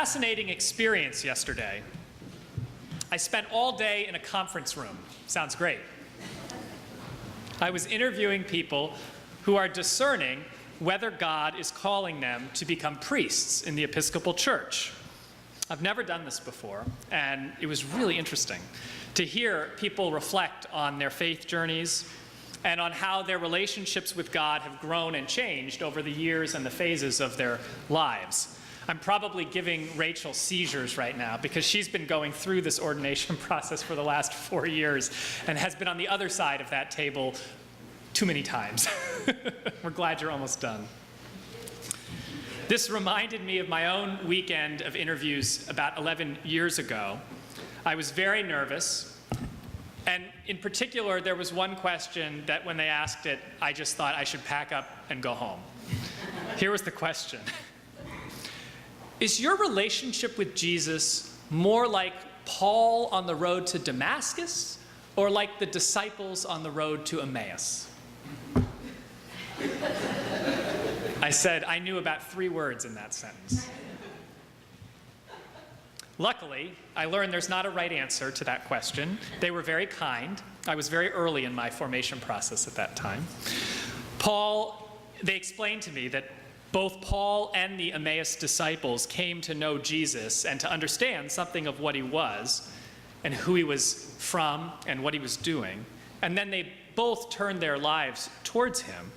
fascinating experience yesterday. I spent all day in a conference room. Sounds great. I was interviewing people who are discerning whether God is calling them to become priests in the Episcopal Church. I've never done this before, and it was really interesting to hear people reflect on their faith journeys and on how their relationships with God have grown and changed over the years and the phases of their lives. I'm probably giving Rachel seizures right now because she's been going through this ordination process for the last 4 years and has been on the other side of that table too many times. We're glad you're almost done. This reminded me of my own weekend of interviews about 11 years ago. I was very nervous, and in particular, there was one question that when they asked it, I just thought I should pack up and go home. Here was the question. Is your relationship with Jesus more like Paul on the road to Damascus or like the disciples on the road to Emmaus? I said I knew about 3 words in that sentence. Luckily, I learned there's not a right answer to that question. They were very kind. I was very early in my formation process at that time. They explained to me that both Paul and the Emmaus disciples came to know Jesus and to understand something of what he was and who he was from and what he was doing. And then they both turned their lives towards him.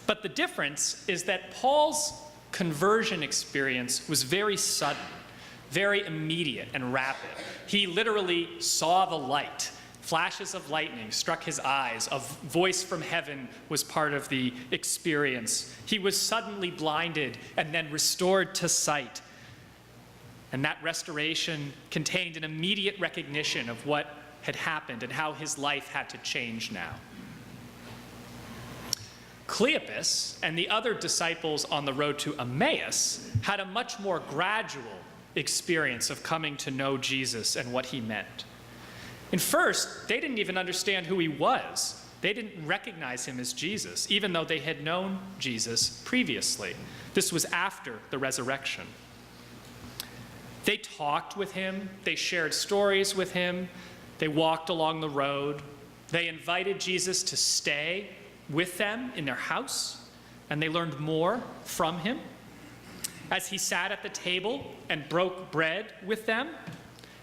But the difference is that Paul's conversion experience was very sudden, very immediate and rapid. He literally saw the light. Flashes of lightning struck his eyes. A voice from heaven was part of the experience. He was suddenly blinded and then restored to sight. And that restoration contained an immediate recognition of what had happened and how his life had to change now. Cleopas and the other disciples on the road to Emmaus had a much more gradual experience of coming to know Jesus and what he meant. And first, they didn't even understand who he was. They didn't recognize him as Jesus, even though they had known Jesus previously. This was after the resurrection. They talked with him. They shared stories with him. They walked along the road. They invited Jesus to stay with them in their house, and they learned more from him. As he sat at the table and broke bread with them,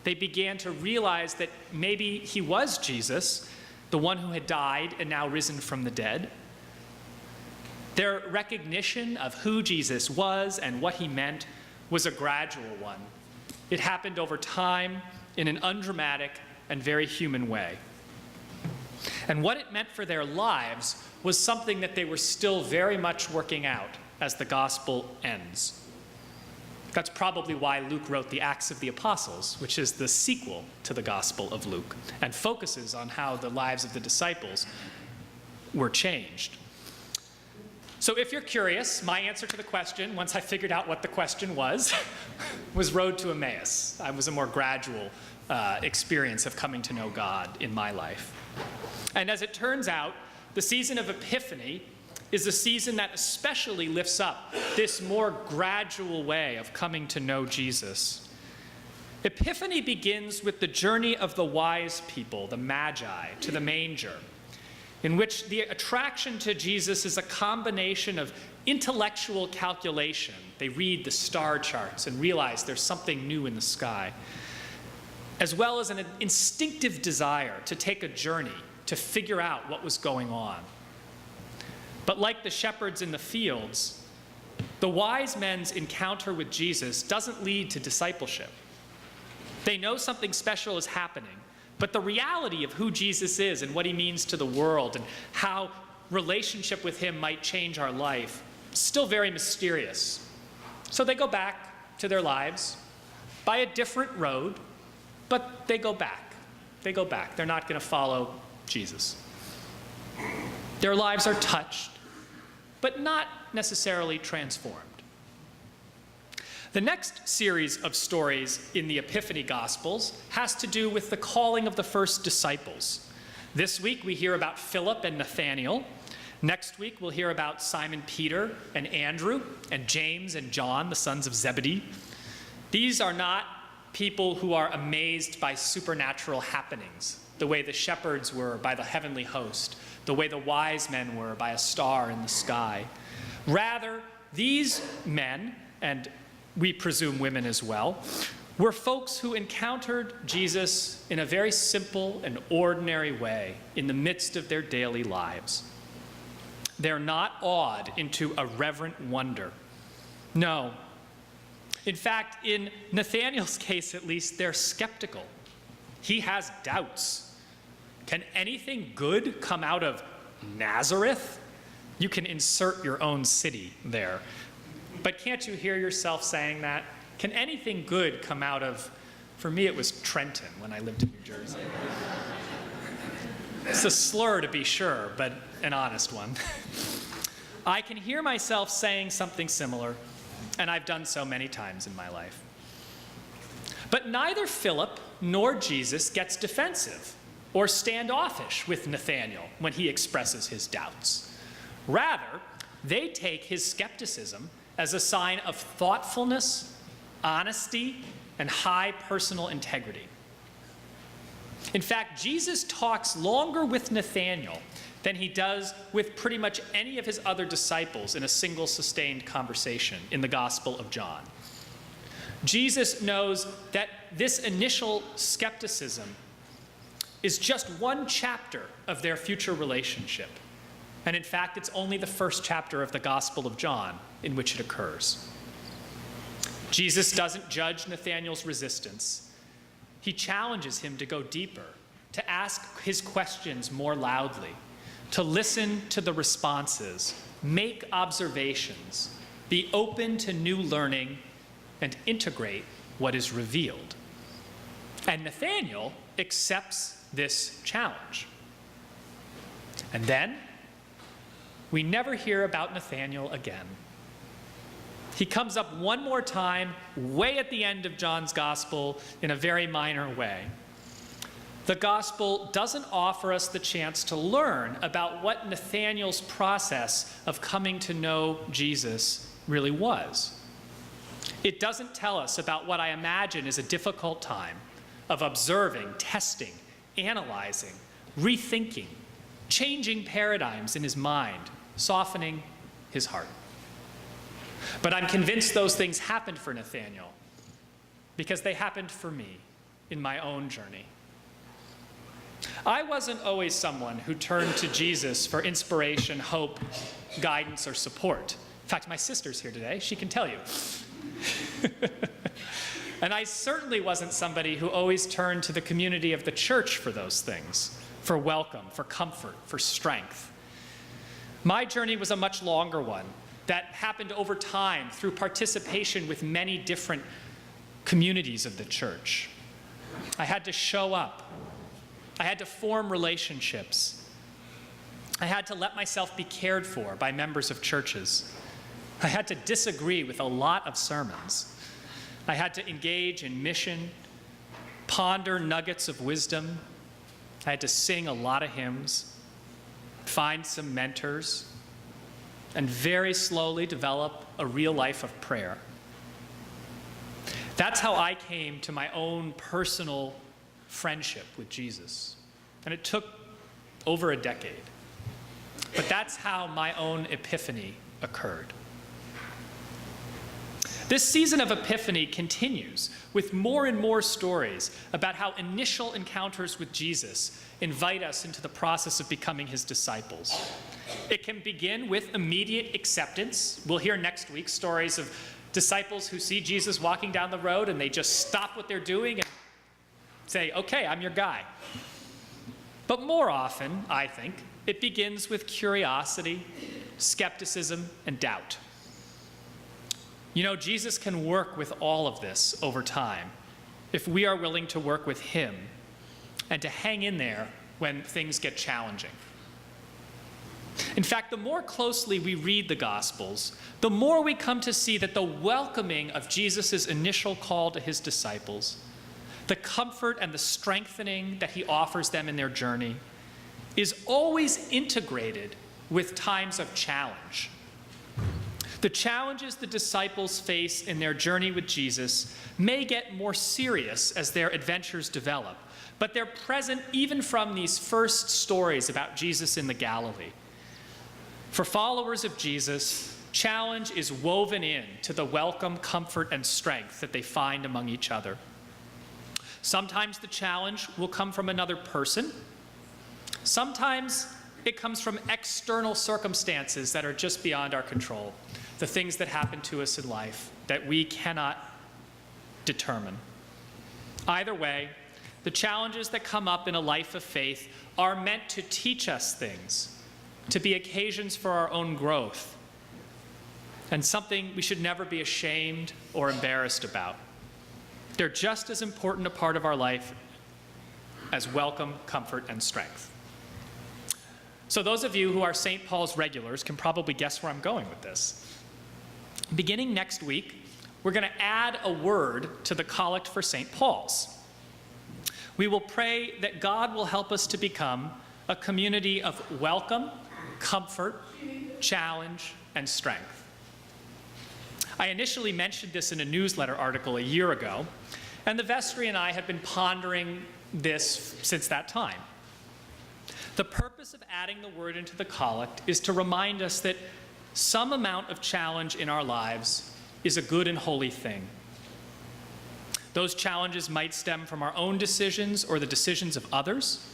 they began to realize that maybe he was Jesus, the one who had died and now risen from the dead. Their recognition of who Jesus was and what he meant was a gradual one. It happened over time in an undramatic and very human way. And what it meant for their lives was something that they were still very much working out as the gospel ends. That's probably why Luke wrote the Acts of the Apostles, which is the sequel to the Gospel of Luke, and focuses on how the lives of the disciples were changed. So if you're curious, my answer to the question, once I figured out what the question was Road to Emmaus. I was a more gradual experience of coming to know God in my life. And as it turns out, the season of Epiphany is a season that especially lifts up this more gradual way of coming to know Jesus. Epiphany begins with the journey of the wise people, the Magi, to the manger, in which the attraction to Jesus is a combination of intellectual calculation. They read the star charts and realize there's something new in the sky, as well as an instinctive desire to take a journey to figure out what was going on. But like the shepherds in the fields, the wise men's encounter with Jesus doesn't lead to discipleship. They know something special is happening, but the reality of who Jesus is and what he means to the world and how relationship with him might change our life is still very mysterious. So they go back to their lives by a different road, but they go back. They go back. They're not going to follow Jesus. Their lives are touched, but not necessarily transformed. The next series of stories in the Epiphany Gospels has to do with the calling of the first disciples. This week we hear about Philip and Nathanael. Next week we'll hear about Simon Peter and Andrew and James and John, the sons of Zebedee. These are not people who are amazed by supernatural happenings, the way the shepherds were by the heavenly host, the way the wise men were by a star in the sky. Rather, these men, and we presume women as well, were folks who encountered Jesus in a very simple and ordinary way in the midst of their daily lives. They're not awed into a reverent wonder. No. In fact, in Nathanael's case at least, they're skeptical. He has doubts. Can anything good come out of Nazareth? You can insert your own city there. But can't you hear yourself saying that? Can anything good come out of, for me it was Trenton when I lived in New Jersey. It's a slur to be sure, but an honest one. I can hear myself saying something similar, and I've done so many times in my life. But neither Philip nor Jesus gets defensive or standoffish with Nathanael when he expresses his doubts. Rather, they take his skepticism as a sign of thoughtfulness, honesty, and high personal integrity. In fact, Jesus talks longer with Nathanael than he does with pretty much any of his other disciples in a single sustained conversation in the Gospel of John. Jesus knows that this initial skepticism is just one chapter of their future relationship. And in fact, it's only the first chapter of the Gospel of John in which it occurs. Jesus doesn't judge Nathanael's resistance. He challenges him to go deeper, to ask his questions more loudly, to listen to the responses, make observations, be open to new learning, and integrate what is revealed. And Nathanael accepts this challenge. And then, we never hear about Nathanael again. He comes up one more time, way at the end of John's Gospel, in a very minor way. The Gospel doesn't offer us the chance to learn about what Nathanael's process of coming to know Jesus really was. It doesn't tell us about what I imagine is a difficult time of observing, testing, analyzing, rethinking, changing paradigms in his mind, softening his heart. But I'm convinced those things happened for Nathanael because they happened for me in my own journey. I wasn't always someone who turned to Jesus for inspiration, hope, guidance, or support. In fact, my sister's here today. She can tell you. And I certainly wasn't somebody who always turned to the community of the church for those things, for welcome, for comfort, for strength. My journey was a much longer one that happened over time through participation with many different communities of the church. I had to show up. I had to form relationships. I had to let myself be cared for by members of churches. I had to disagree with a lot of sermons. I had to engage in mission, ponder nuggets of wisdom. I had to sing a lot of hymns, find some mentors, and very slowly develop a real life of prayer. That's how I came to my own personal friendship with Jesus. And it took over a decade. But that's how my own epiphany occurred. This season of Epiphany continues with more and more stories about how initial encounters with Jesus invite us into the process of becoming his disciples. It can begin with immediate acceptance. We'll hear next week stories of disciples who see Jesus walking down the road and they just stop what they're doing and say, okay, I'm your guy. But more often, I think, it begins with curiosity, skepticism, and doubt. You know, Jesus can work with all of this over time if we are willing to work with him and to hang in there when things get challenging. In fact, the more closely we read the Gospels, the more we come to see that the welcoming of Jesus' initial call to his disciples, the comfort and the strengthening that he offers them in their journey, is always integrated with times of challenge. The challenges the disciples face in their journey with Jesus may get more serious as their adventures develop, but they're present even from these first stories about Jesus in the Galilee. For followers of Jesus, challenge is woven in to the welcome, comfort, and strength that they find among each other. Sometimes the challenge will come from another person. Sometimes it comes from external circumstances that are just beyond our control, the things that happen to us in life that we cannot determine. Either way, the challenges that come up in a life of faith are meant to teach us things, to be occasions for our own growth, and something we should never be ashamed or embarrassed about. They're just as important a part of our life as welcome, comfort, and strength. So those of you who are St. Paul's regulars can probably guess where I'm going with this. Beginning next week, we're going to add a word to the collect for St. Paul's. We will pray that God will help us to become a community of welcome, comfort, challenge, and strength. I initially mentioned this in a newsletter article a year ago, and the vestry and I have been pondering this since that time. The purpose of adding the word into the collect is to remind us that some amount of challenge in our lives is a good and holy thing. Those challenges might stem from our own decisions or the decisions of others.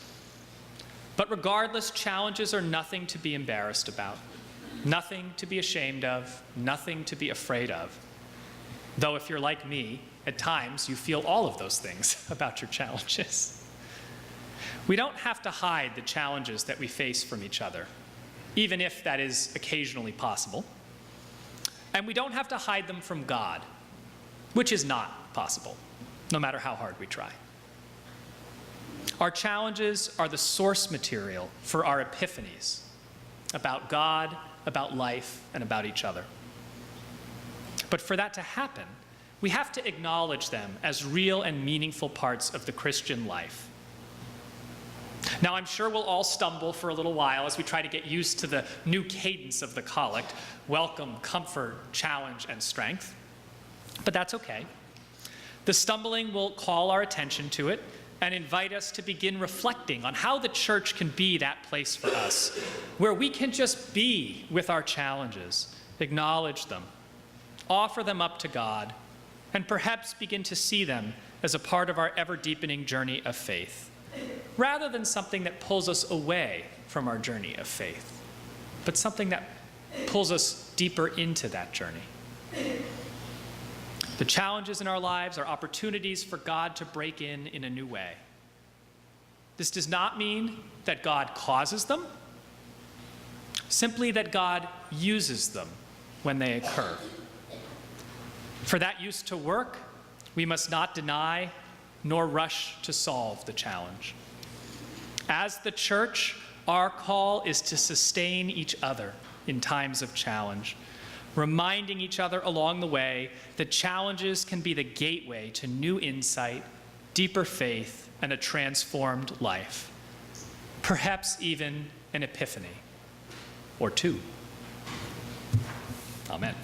But regardless, challenges are nothing to be embarrassed about, nothing to be ashamed of, nothing to be afraid of. Though if you're like me, at times you feel all of those things about your challenges. We don't have to hide the challenges that we face from each other, even if that is occasionally possible. And we don't have to hide them from God, which is not possible, no matter how hard we try. Our challenges are the source material for our epiphanies about God, about life, and about each other. But for that to happen, we have to acknowledge them as real and meaningful parts of the Christian life. Now, I'm sure we'll all stumble for a little while as we try to get used to the new cadence of the collect: welcome, comfort, challenge, and strength. But that's okay. The stumbling will call our attention to it and invite us to begin reflecting on how the church can be that place for us, where we can just be with our challenges, acknowledge them, offer them up to God, and perhaps begin to see them as a part of our ever-deepening journey of faith, rather than something that pulls us away from our journey of faith, but something that pulls us deeper into that journey. The challenges in our lives are opportunities for God to break in a new way. This does not mean that God causes them, simply that God uses them when they occur. For that use to work, we must not deny nor rush to solve the challenge. As the church, our call is to sustain each other in times of challenge, reminding each other along the way that challenges can be the gateway to new insight, deeper faith, and a transformed life. Perhaps even an epiphany or two. Amen.